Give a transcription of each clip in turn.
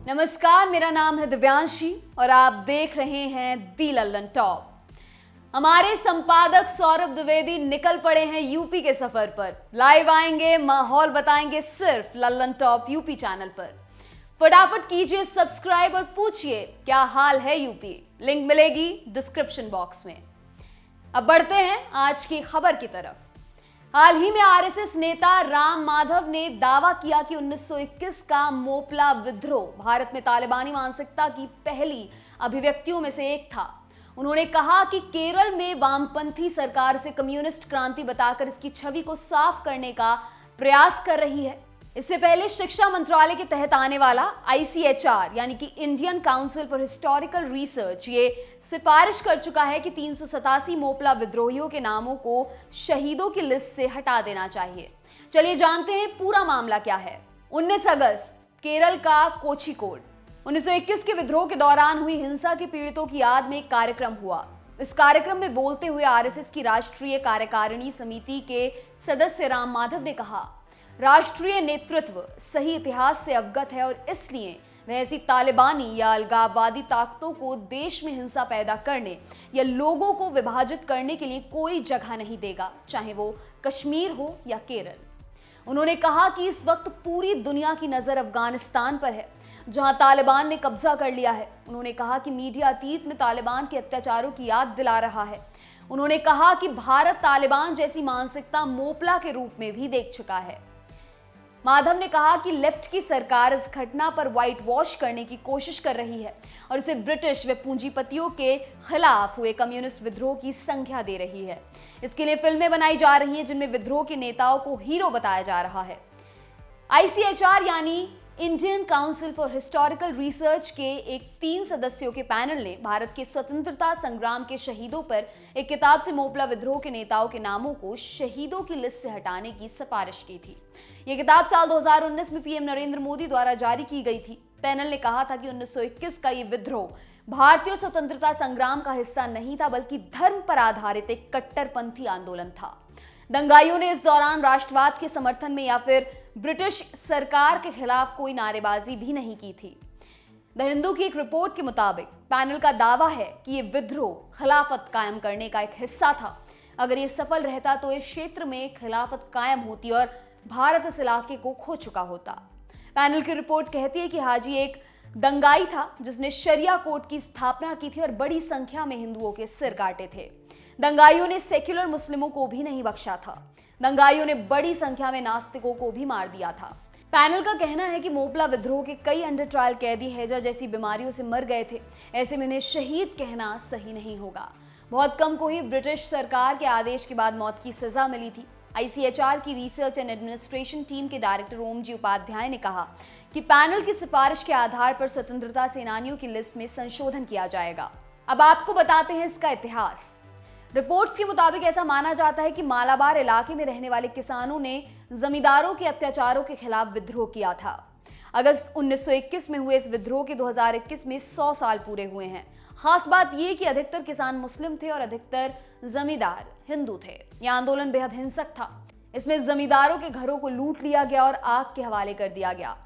नमस्कार, मेरा नाम है दिव्यांशी और आप देख रहे हैं दी लल्लन टॉप। हमारे संपादक सौरभ द्विवेदी निकल पड़े हैं यूपी के सफर पर। लाइव आएंगे, माहौल बताएंगे सिर्फ लल्लन टॉप यूपी चैनल पर। फटाफट कीजिए सब्सक्राइब और पूछिए क्या हाल है यूपी। लिंक मिलेगी डिस्क्रिप्शन बॉक्स में। अब बढ़ते हैं आज की खबर की तरफ। हाल ही में आरएसएस नेता राम माधव ने दावा किया कि 1921 का मोपला विद्रोह भारत में तालिबानी मानसिकता की पहली अभिव्यक्तियों में से एक था। उन्होंने कहा कि केरल में वामपंथी सरकार से कम्युनिस्ट क्रांति बताकर इसकी छवि को साफ करने का प्रयास कर रही है। इससे पहले शिक्षा मंत्रालय के तहत आने वाला ICHR यानी कि Indian council for historical research ये सिफारिश कर चुका है कि 387 मोपला विद्रोहियों के नामों को शहीदों की लिस्ट से हटा देना चाहिए। चलिए जानते हैं पूरा मामला क्या है। 19 अगस्त केरल का कोझिकोड। 1921 के विद्रोह के दौरान हुई हिंसा के पीड़ितों की याद में एक कार्यक्रम हुआ। इस कार्यक्रम में बोलते हुए आरएसएस की राष्ट्रीय कार्यकारिणी समिति के सदस्य राम माधव ने कहा, राष्ट्रीय नेतृत्व सही इतिहास से अवगत है और इसलिए वह ऐसी तालिबानी या अलगाववादी ताकतों को देश में हिंसा पैदा करने या लोगों को विभाजित करने के लिए कोई जगह नहीं देगा, चाहे वो कश्मीर हो या केरल। उन्होंने कहा कि इस वक्त पूरी दुनिया की नजर अफगानिस्तान पर है, जहां तालिबान ने कब्जा कर लिया है। उन्होंने कहा कि मीडिया अतीत में तालिबान के अत्याचारों की याद दिला रहा है। उन्होंने कहा कि भारत तालिबान जैसी मानसिकता मोपला के रूप में भी देख चुका है। माधव ने कहा कि लेफ्ट की सरकार इस घटना पर व्हाइट वॉश करने की कोशिश कर रही है और इसे ब्रिटिश व पूंजीपतियों के खिलाफ हुए कम्युनिस्ट विद्रोह की संज्ञा दे रही है। इसके लिए फिल्में बनाई जा रही हैं जिनमें विद्रोह के नेताओं को हीरो बताया जा रहा है। ICHR यानी Indian council for historical research के एक 3 सदस्यों के पैनल ने भारत के स्वतंत्रता संग्राम के शहीदों पर एक किताब से मोपला विद्रोह के नेताओं के नामों को शहीदों की लिस्ट से हटाने की सिफारिश की थी। यह किताब साल 2019 में पीएम नरेंद्र मोदी द्वारा जारी की गई थी। पैनल ने कहा था कि 1921 का ये विद्रोह भारतीय स्वतंत्रता संग्राम का हिस्सा नहीं था, बल्कि धर्म पर आधारित एक कट्टरपंथी आंदोलन था। दंगाइयों ने इस दौरान राष्ट्रवाद के समर्थन में या फिर ब्रिटिश सरकार के खिलाफ कोई नारेबाजी भी नहीं की थी। द हिंदू की एक रिपोर्ट के मुताबिक पैनल का दावा है कि यह विद्रोह खिलाफत कायम करने का एक हिस्सा था। अगर ये सफल रहता तो इस क्षेत्र में खिलाफत कायम होती और भारत इस इलाके को खो चुका होता। पैनल की रिपोर्ट कहती है कि हाजी एक दंगाई था जिसने शरिया कोर्ट की स्थापना की थी और बड़ी संख्या में हिंदुओं के सिर काटे थे। दंगाइयों ने सेक्युलर मुस्लिमों को भी नहीं बख्शा था। दंगाइयों ने बड़ी संख्या में नास्तिकों को भी मार दिया था। पैनल का कहना है कि मोपला विद्रोह के कई अंडर ट्रायल कैदी हैजा जैसी बीमारियों से मर गए थे। ऐसे में इन्हें शहीद कहना सही नहीं होगा। बहुत कम को ही ब्रिटिश सरकार के आदेश के बाद मौत की सजा मिली थी। ICHR की रिसर्च एंड एडमिनिस्ट्रेशन टीम के डायरेक्टर ओम जी उपाध्याय ने कहा कि पैनल की सिफारिश के आधार पर स्वतंत्रता सेनानियों की लिस्ट में संशोधन किया जाएगा। अब आपको बताते हैं इसका इतिहास। रिपोर्ट्स के मुताबिक ऐसा माना जाता है कि मालाबार इलाके में रहने वाले किसानों ने जमींदारों के अत्याचारों के खिलाफ विद्रोह किया था। अगस्त 1921 में हुए इस विद्रोह के 2021 में 100 साल पूरे हुए हैं। खास बात यह कि अधिकतर किसान मुस्लिम थे और अधिकतर जमींदार हिंदू थे। यह आंदोलन बेहद हिंसक था। इसमें जमींदारों के घरों को लूट लिया गया और आग के हवाले कर दिया गया।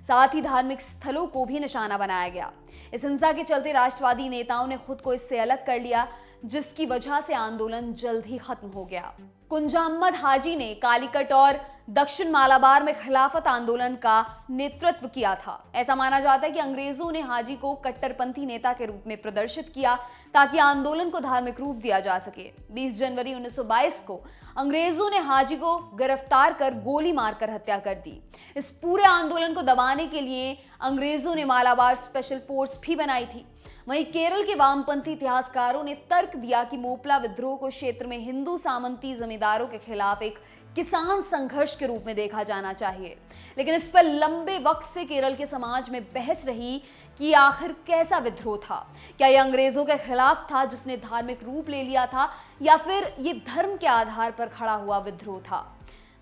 साथ ही धार्मिक स्थलों को भी निशाना बनाया गया। इस हिंसा के चलते राष्ट्रवादी नेताओं ने खुद को इससे अलग कर लिया, जिसकी वजह से आंदोलन जल्द ही खत्म हो गया। कुंजा अहमद हाजी ने कालीकट और दक्षिण मालाबार में खिलाफत आंदोलन का नेतृत्व किया था। ऐसा माना जाता है कि अंग्रेजों ने हाजी को कट्टरपंथी नेता के रूप में प्रदर्शित किया ताकि आंदोलन को धार्मिक रूप दिया जा सके। 20 जनवरी 1922 को अंग्रेजों ने हाजी को गिरफ्तार कर गोली मारकर हत्या कर दी। इस पूरे आंदोलन को दबाने के लिए अंग्रेजों ने मालाबार स्पेशल फोर्स भी बनाई थी। वहीं केरल के वामपंथी इतिहासकारों ने तर्क दिया कि मोपला विद्रोह को क्षेत्र में हिंदू सामंती जमींदारों के खिलाफ एक किसान संघर्ष के रूप में देखा जाना चाहिए। लेकिन इस पर लंबे वक्त से केरल के समाज में बहस रही कि आखिर कैसा विद्रोह था। क्या यह अंग्रेजों के खिलाफ था जिसने धार्मिक रूप ले लिया था, या फिर ये धर्म के आधार पर खड़ा हुआ विद्रोह था।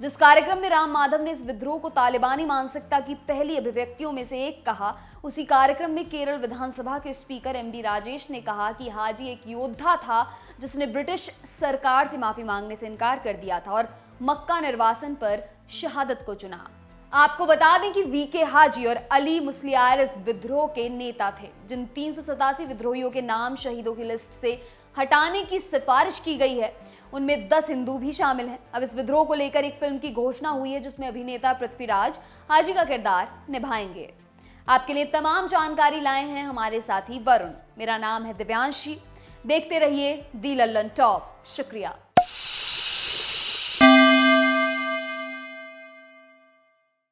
जिस कार्यक्रम में राम माधव ने इस विद्रोह को तालिबानी मानसिकता की पहली अभिव्यक्तियों में से एक कहा, उसी कार्यक्रम में केरल विधानसभा के स्पीकर MB राजेश ने कहा कि हाजी एक योद्धा था जिसने ब्रिटिश सरकार से माफी मांगने से इनकार कर दिया था और मक्का निर्वासन पर शहादत को चुना। आपको बता दें कि वीके हाजी और अली मुस्लियार इस विद्रोह के नेता थे, जिन 387 विद्रोहियों के नाम शहीदों की लिस्ट से हटाने की सिफारिश की गई है उनमें 10 हिंदू भी शामिल हैं। अब इस विद्रोह को लेकर एक फिल्म की घोषणा हुई है जिसमें अभिनेता पृथ्वीराज हाजी का किरदार निभाएंगे। आपके लिए तमाम जानकारी लाए हैं हमारे साथी वरुण। मेरा नाम है दिव्यांशी। देखते रहिए दी लल्लन टॉप। शुक्रिया।